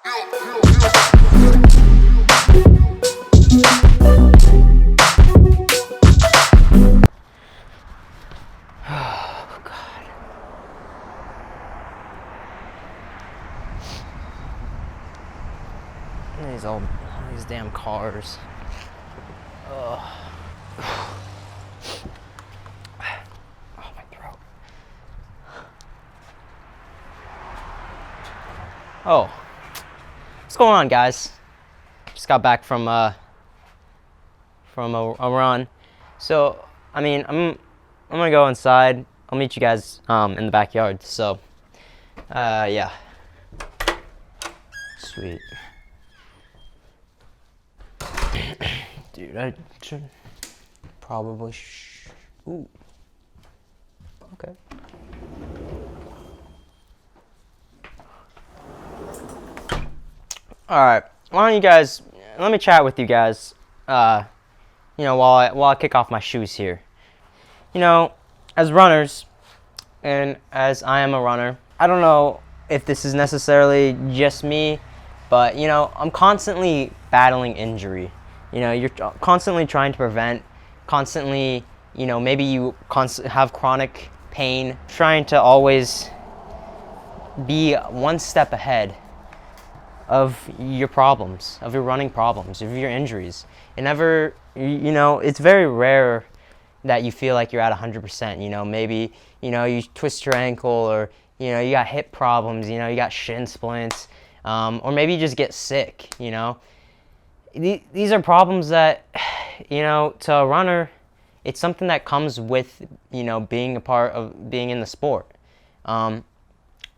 Oh, God. These damn cars. Ugh. Oh, my throat. Oh, what's going on, guys? Just got back from a run. So, I mean, I'm gonna go inside. I'll meet you guys in the backyard. So, yeah. Sweet. Dude, I should probably ooh. Okay. All right. Why don't you guys let me chat with you guys? You know, while I kick off my shoes here. You know, as runners, and as I am a runner, I don't know if this is necessarily just me, but you know, I'm constantly battling injury. You know, you're constantly trying to prevent, constantly, you know, maybe you have chronic pain, trying to always be one step ahead of your problems, of your running problems, of your injuries. It never, you know, it's very rare that you feel like you're at 100%. You know, maybe, you know, you twist your ankle, or, you know, you got hip problems, you know, you got shin splints, or maybe you just get sick, you know. These are problems that, you know, to a runner, it's something that comes with, you know, being a part of being in the sport.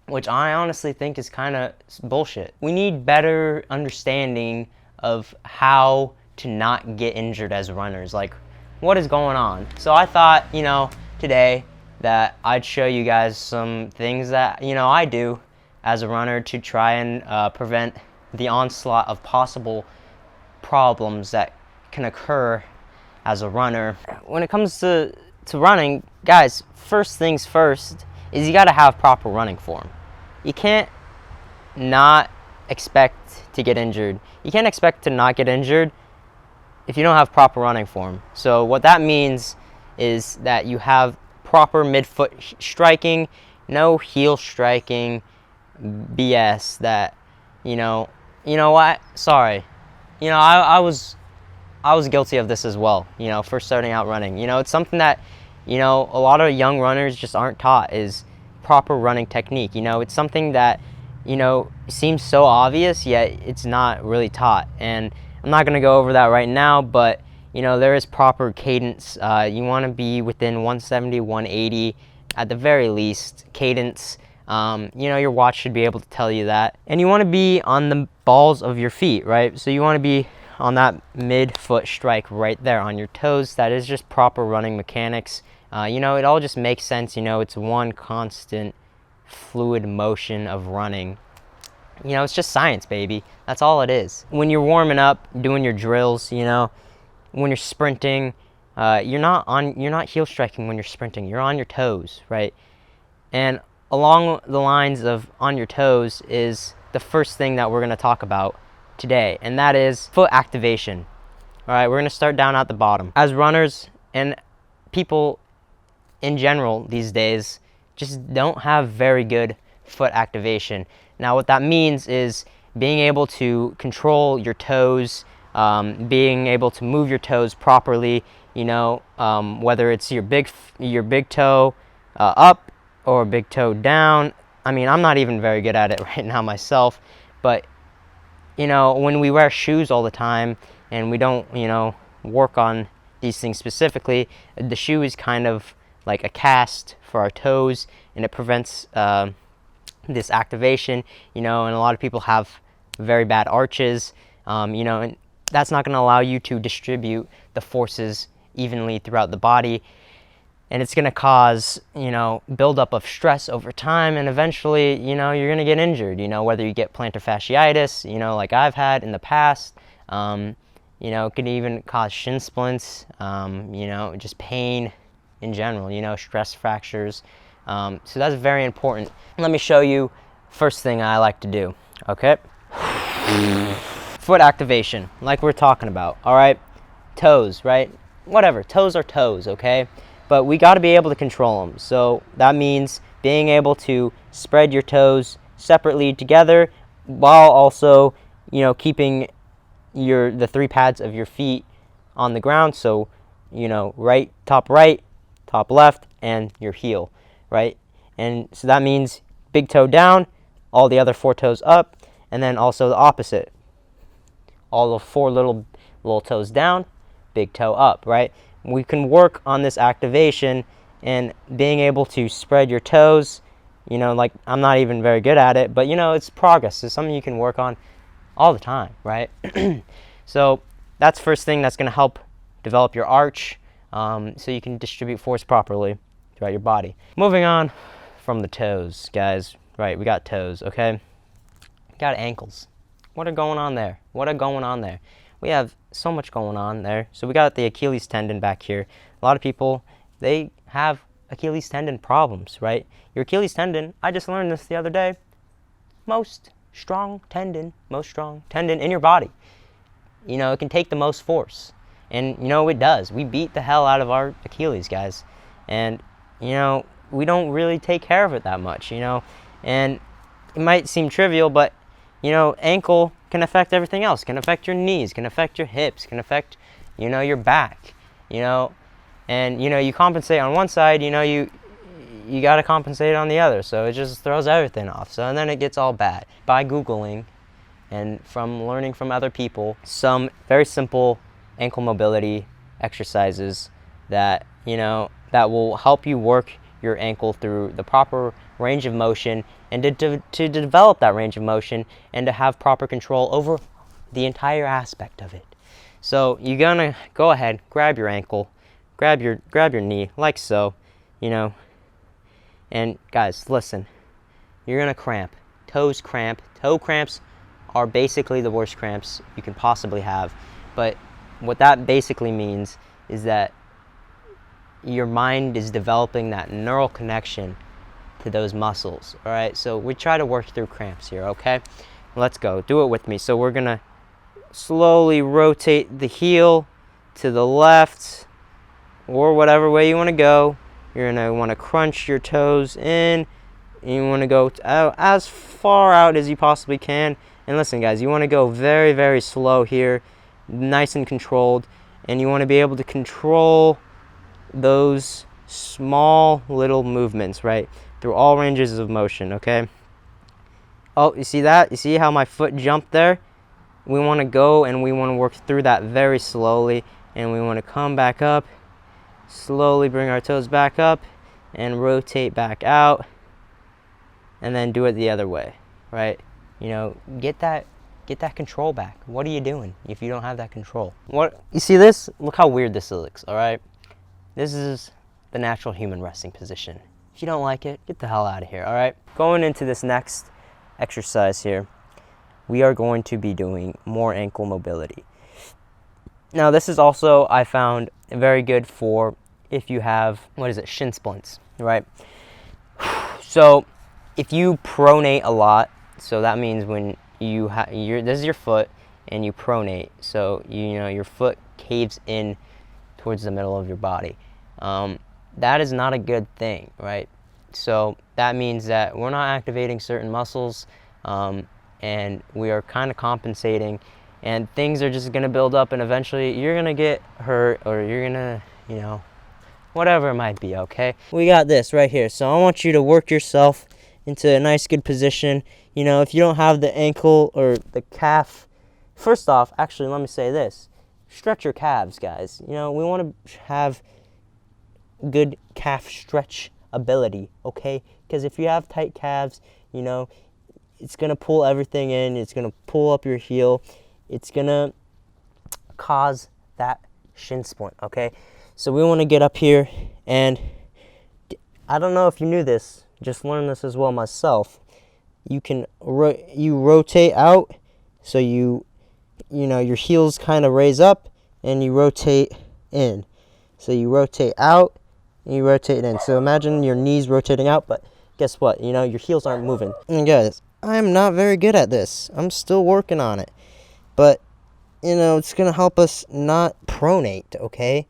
Which I honestly think is kind of bullshit. We need better understanding of how to not get injured as runners. Like, what is going on? So I thought, you know, today that I'd show you guys some things that, you know, I do as a runner to try and prevent the onslaught of possible problems that can occur as a runner. When it comes to running, guys, first things first is you got to have proper running form. You can't not expect to get injured. You can't expect to not get injured if you don't have proper running form. So what that means is that you have proper midfoot striking, no heel striking BS that, you know what? Sorry. You know, I was guilty of this as well, you know, first starting out running. You know, it's something that, you know, a lot of young runners just aren't taught, is proper running technique. You know, it's something that, you know, seems so obvious, yet it's not really taught. And I'm not going to go over that right now, but, you know, there is proper cadence. You want to be within 170, 180 at the very least cadence. You know, your watch should be able to tell you that. And you want to be on the balls of your feet, right? So you want to be on that mid-foot strike right there on your toes. That is just proper running mechanics. You know, it all just makes sense. You know, it's one constant fluid motion of running. You know, it's just science, baby. That's all it is. When you're warming up, doing your drills, you know, when you're sprinting, you're not heel striking when you're sprinting. You're on your toes, right? And along the lines of on your toes is the first thing that we're going to talk about today, and that is foot activation. All right, we're going to start down at the bottom. As runners and people in general these days just don't have very good foot activation. Now, what that means is being able to control your toes, being able to move your toes properly, you know, whether it's your big toe up or big toe down. I mean, I'm not even very good at it right now myself, but, you know, when we wear shoes all the time and we don't, you know, work on these things specifically, the shoe is kind of like a cast for our toes, and it prevents this activation, you know, and a lot of people have very bad arches, you know, and that's not going to allow you to distribute the forces evenly throughout the body, and it's going to cause, you know, buildup of stress over time, and eventually, you know, you're going to get injured, you know, whether you get plantar fasciitis, you know, like I've had in the past, you know, it could even cause shin splints, you know, just pain in general, you know, stress fractures. So that's very important. Let me show you first thing I like to do, okay? Foot activation, like we're talking about, all right? Toes, right? Whatever, toes are toes, okay? But we got to be able to control them. So that means being able to spread your toes separately together while also, keeping the 3 pads of your feet on the ground. So, right, top left, and your heel, right? And so that means big toe down, all the other 4 toes up, and then also the opposite. All the 4 little toes down, big toe up, right? We can work on this activation and being able to spread your toes. Like, I'm not even very good at it, but it's progress. It's something you can work on all the time, right? So that's first thing that's going to help develop your arch, so you can distribute force properly throughout your body. Moving on from the toes, guys, right? We got toes, okay? We got ankles. What are going on there? We have so much going on there. So we got the Achilles tendon back here. A lot of people, they have Achilles tendon problems, right? Your Achilles tendon, I just learned this the other day, most strong tendon in your body. It can take the most force. And, it does. We beat the hell out of our Achilles, guys. And, we don't really take care of it that much, And it might seem trivial, but, ankle can affect everything else. Can affect your knees, can affect your hips, can affect, your back, And, you compensate on one side, you got to compensate on the other. So it just throws everything off. So and then it gets all bad. By Googling and from learning from other people, some very simple ankle mobility exercises that, that will help you work your ankle through the proper range of motion and to develop that range of motion and to have proper control over the entire aspect of it. So you're gonna go ahead, grab your ankle, grab your knee, like so, and guys, listen, you're gonna cramp. Toes cramp. Toe cramps are basically the worst cramps you can possibly have. But what that basically means is that your mind is developing that neural connection to those muscles, all right? So we try to work through cramps here, okay? Let's go. Do it with me. So we're gonna slowly rotate the heel to the left or whatever way you want to go. You're going to want to crunch your toes in. You want to go as far out as you possibly can. And listen, guys, you want to go very, very slow here, nice and controlled. And you want to be able to control those small little movements, right, through all ranges of motion, okay? Oh, you see that? You see how my foot jumped there? We want to go and we want to work through that very slowly. And we want to come back up, slowly bring our toes back up and rotate back out. And then do it the other way, right? Get that control back. What are you doing if you don't have that control? What you see this? Look how weird this looks, all right? This is the natural human resting position. If you don't like it, get the hell out of here, all right? Going into this next exercise here, we are going to be doing more ankle mobility. Now, this is also, I found, very good for if you have, shin splints, right? So, if you pronate a lot, so that means when this is your foot and you pronate, so your foot caves in towards the middle of your body. That is not a good thing, right? So that means that we're not activating certain muscles, and we are kind of compensating, and things are just going to build up, and eventually you're going to get hurt, or you're going to, whatever it might be, okay? We got this right here, so I want you to work yourself into a nice good position. If you don't have the ankle or the calf, first off, actually, let me say this. Stretch your calves, guys. We want to have good calf stretch ability, okay? Because if you have tight calves, it's going to pull everything in. It's going to pull up your heel. It's going to cause that shin splint, okay? So we want to get up here, and I don't know if you knew this, just learned this as well myself. You can rotate out, so your heels kind of raise up, and you rotate in. So you rotate out, and you rotate in. So imagine your knees rotating out, but guess what? Your heels aren't moving. And guys, I'm not very good at this. I'm still working on it. But, you know, it's going to help us not pronate, okay?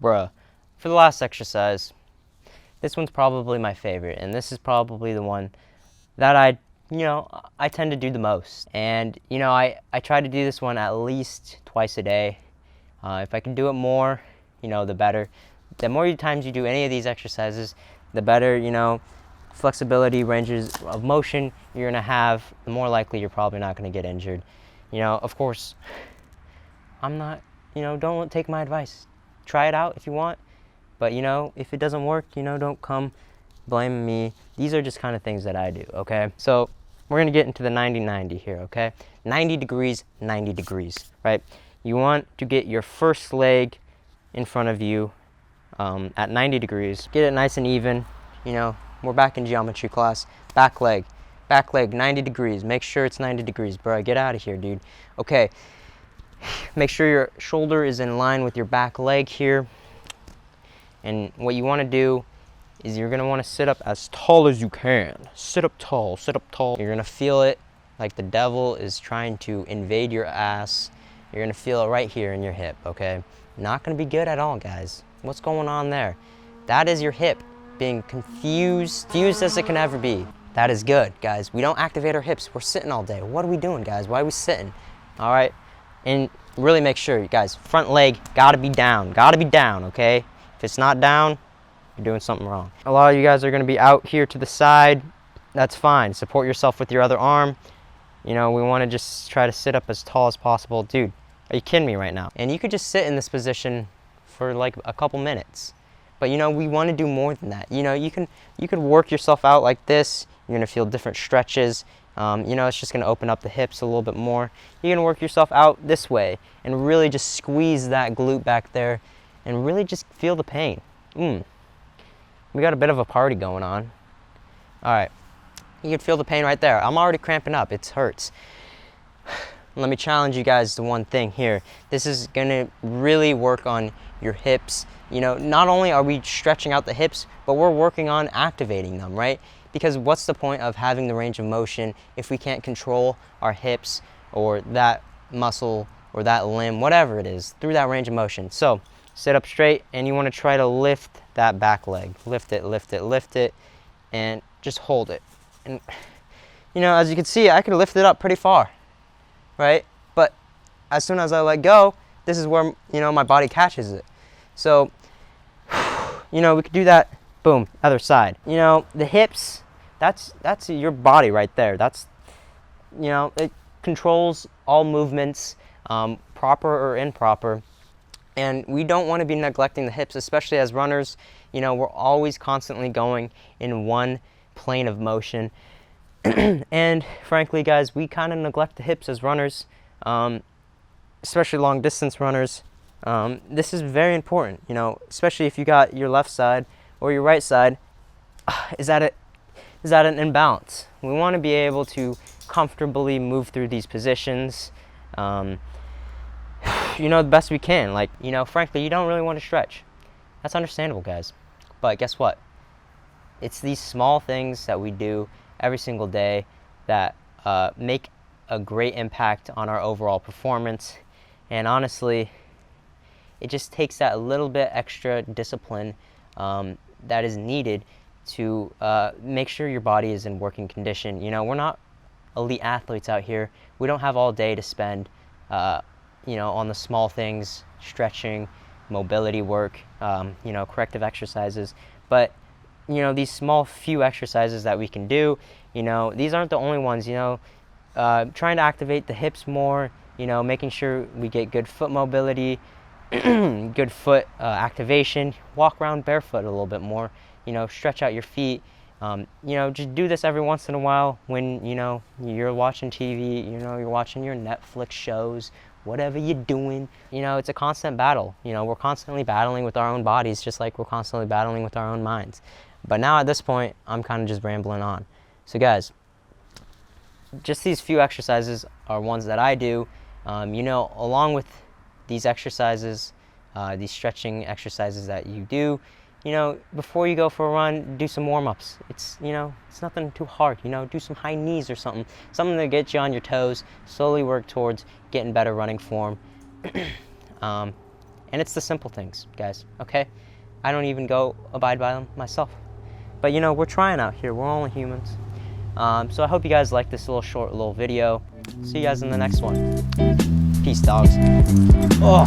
Bruh, for the last exercise, this one's probably my favorite, and this is probably the one that I tend to do the most. And, I try to do this one at least twice a day. If I can do it more, the better. The more times you do any of these exercises, the better, flexibility, ranges of motion you're going to have, the more likely you're probably not going to get injured. Of course, I'm not, don't take my advice. Try it out if you want. But, if it doesn't work, don't come blaming me. These are just kind of things that I do, okay? So we're going to get into the 90-90 here, okay? 90 degrees, 90 degrees, right? You want to get your first leg in front of you at 90 degrees. Get it nice and even. We're back in geometry class. Back leg, 90 degrees. Make sure it's 90 degrees, bro. Get out of here, dude. Okay. Make sure your shoulder is in line with your back leg here. And what you want to do is you're going to want to sit up as tall as you can. Sit up tall, sit up tall. You're going to feel it like the devil is trying to invade your ass. You're going to feel it right here in your hip, okay? Not going to be good at all, guys. What's going on there? That is your hip being confused as it can ever be. That is good, guys. We don't activate our hips. We're sitting all day. What are we doing, guys? Why are we sitting? All right? And really make sure, you guys, front leg got to be down. Got to be down, okay? If it's not down, you're doing something wrong. A lot of you guys are going to be out here to the side. That's fine. Support yourself with your other arm. We want to just try to sit up as tall as possible. Dude, are you kidding me right now? And you could just sit in this position for like a couple minutes. But we want to do more than that. You could work yourself out like this. You're going to feel different stretches. It's just going to open up the hips a little bit more. You're going to work yourself out this way and really just squeeze that glute back there and really just feel the pain. We got a bit of a party going on. All right. You can feel the pain right there. I'm already cramping up. It hurts. Let me challenge you guys to one thing here. This is going to really work on your hips. Not only are we stretching out the hips, but we're working on activating them, right? Because what's the point of having the range of motion if we can't control our hips or that muscle or that limb, whatever it is, through that range of motion? So sit up straight, and you want to try to lift that back leg. Lift it, lift it, lift it, and just hold it. And, as you can see, I can lift it up pretty far, right? But as soon as I let go, this is where, my body catches it. So, we could do that, boom, other side. The hips, that's your body right there. That's, it controls all movements, proper or improper. And we don't want to be neglecting the hips, especially as runners. We're always constantly going in one plane of motion. And frankly, guys, we kind of neglect the hips as runners, especially long distance runners. This is very important, especially if you got your left side or your right side is at an imbalance. We want to be able to comfortably move through these positions, the best we can. Like, frankly, you don't really want to stretch. That's understandable, guys. But guess what? It's these small things that we do every single day that make a great impact on our overall performance. And honestly, it just takes that little bit extra discipline that is needed to make sure your body is in working condition. We're not elite athletes out here. We don't have all day to spend on the small things, stretching, mobility work, corrective exercises. But, these small few exercises that we can do, these aren't the only ones, trying to activate the hips more, making sure we get good foot mobility, good foot activation, walk around barefoot a little bit more, stretch out your feet. Just do this every once in a while when, you're watching TV, you're watching your Netflix shows, whatever you're doing. It's a constant battle. We're constantly battling with our own bodies, just like we're constantly battling with our own minds. But now at this point, I'm kind of just rambling on. So guys, just these few exercises are ones that I do. Along with these exercises, these stretching exercises that you do, you know, before you go for a run, do some warm-ups. It's, you know, it's nothing too hard. You know, do some high knees or something to get you on your toes. Slowly work towards getting better running form. And it's the simple things, guys. Okay, I don't even go abide by them myself. But you know, we're trying out here. We're only humans. So I hope you guys like this short little video. See you guys in the next one. Peace, dogs. Oh.